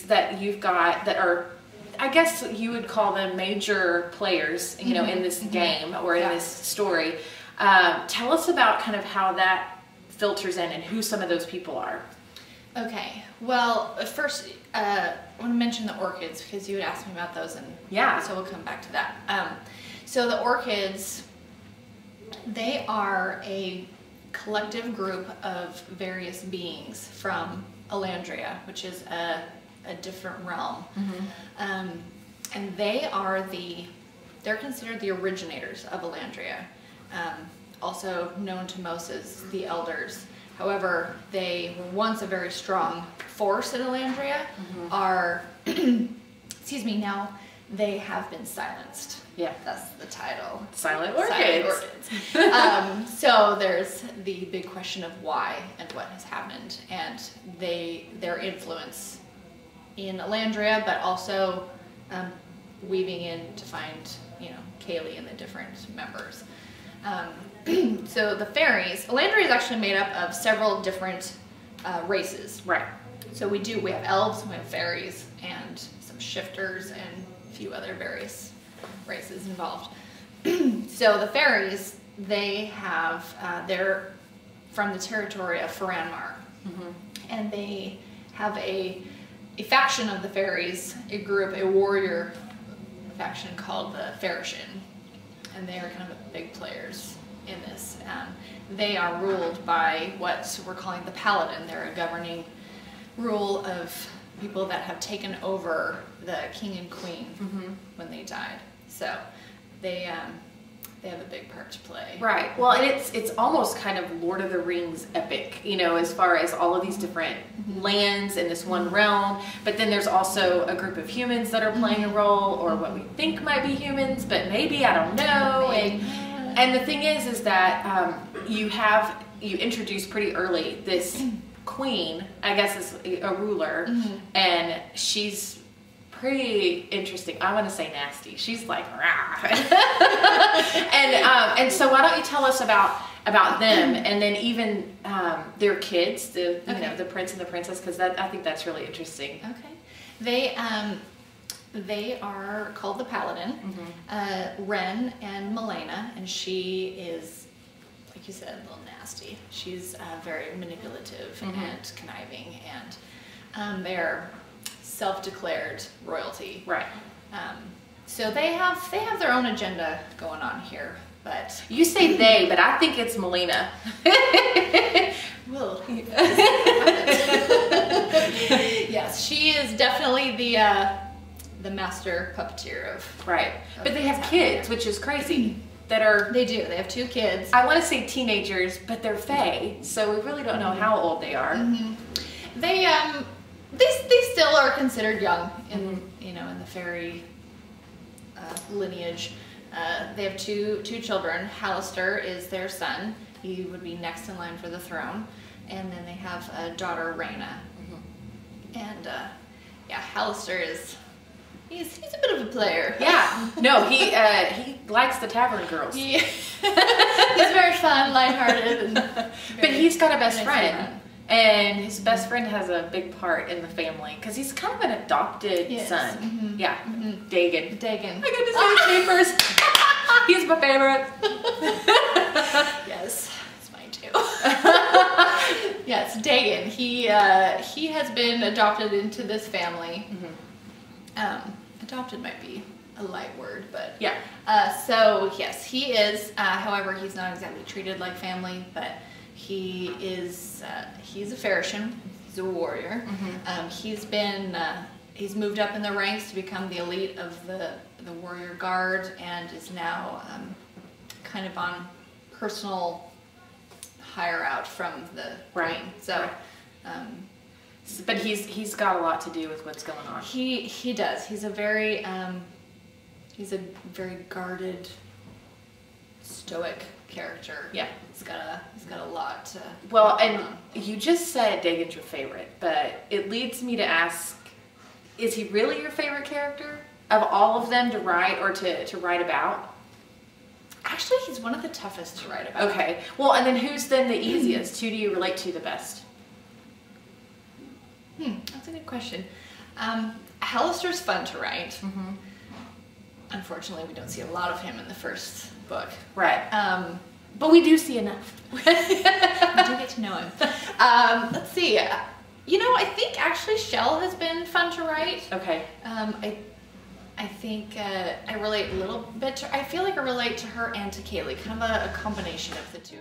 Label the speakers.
Speaker 1: that you've got that are, I guess you would call them major players, you know, in this game or in this story. Tell us about kind of how that filters in and who some of those people are.
Speaker 2: Okay, well, first I want to mention the Orchids because you had asked me about those, and so we'll come back to that. So the Orchids, they are a collective group of various beings from Elandria, which is a different realm. And they're considered the originators of Elandria, also known to most as the Elders. However, they were once a very strong force in Elandria, excuse me, now they have been silenced. Yeah, that's the title.
Speaker 1: Silent Orchids.
Speaker 2: So there's the big question of why and what has happened, and their influence in Elandria, but also weaving in to find, you know, Kallie and the different members. So the fairies, Elandria is actually made up of several different races. Right. So we have elves, we have fairies, and some shifters, and a few other various races involved. So the fairies, they have, they're from the territory of Faranmar, and they have a faction of the fairies, a group, a warrior faction called the Farishin, and they are kind of big players in this. They are ruled by what we're calling the Paladin. They're a governing rule of people that have taken over the king and queen when they died. So they have a big part to play.
Speaker 1: Right. Well, and it's almost kind of Lord of the Rings epic, you know, as far as all of these different lands in this one realm. But then there's also a group of humans that are playing a role, or what we think might be humans, but maybe, I don't know. And the thing is that you introduce pretty early this queen, I guess is a ruler, and she's pretty interesting. I want to say nasty. She's like, rah. and so why don't you tell us about them, and then even their kids, you know, the prince and the princess, because I think that's really interesting.
Speaker 2: Okay, they are called the Paladin, Ren and Milena, and she is, like you said, a little nasty. She's very manipulative and conniving, and they're self-declared royalty. Right. So they have their own agenda going on here, but
Speaker 1: you say they, but I think it's Milena.
Speaker 2: Well, yes, she is definitely the master puppeteer of.
Speaker 1: Right. But they have kids, which is crazy.
Speaker 2: They have 2 kids.
Speaker 1: I want to say teenagers, but they're fae, so we really don't know how old they are.
Speaker 2: They still are considered young in in the fairy lineage. They have two children. Hallister is their son. He would be next in line for the throne, and then they have a daughter, Raina. And Hallister is. He's a bit of a player.
Speaker 1: Yeah. No, he likes the tavern girls.
Speaker 2: He's very fun, lighthearted,
Speaker 1: but he's got a best friend, and his best friend has a big part in the family because he's kind of an adopted son. Yeah. Dagon. I get to say his name first. He's my favorite.
Speaker 2: Yes, it's mine too. Yes, Dagon. He has been adopted into this family. Adopted might be a light word, but yeah. So yes, he is. However, he's not exactly treated like family, but he is. He's a Farishin. He's a warrior. He's moved up in the ranks to become the elite of the warrior guard, and is now kind of on personal hire out from the queen. So.
Speaker 1: But he's got a lot to do with what's going on.
Speaker 2: He does. He's a very guarded, stoic character. Yeah, he's got a lot to.
Speaker 1: Well, and you just said Dagon's your favorite, but it leads me to ask: is he really your favorite character of all of them to write or to write about?
Speaker 2: Actually, he's one of the toughest to write about.
Speaker 1: Okay. Well, and then who's then the easiest? Who do you relate to the best?
Speaker 2: That's a good question. Hallister's fun to write. Unfortunately, we don't see a lot of him in the first book.
Speaker 1: Right. But we do see enough.
Speaker 2: We do get to know him. Let's see. You know, I think actually Shell has been fun to write.
Speaker 1: Okay.
Speaker 2: I think I relate a little bit to, I feel like I relate to her and to Kallie, kind of a combination of the two.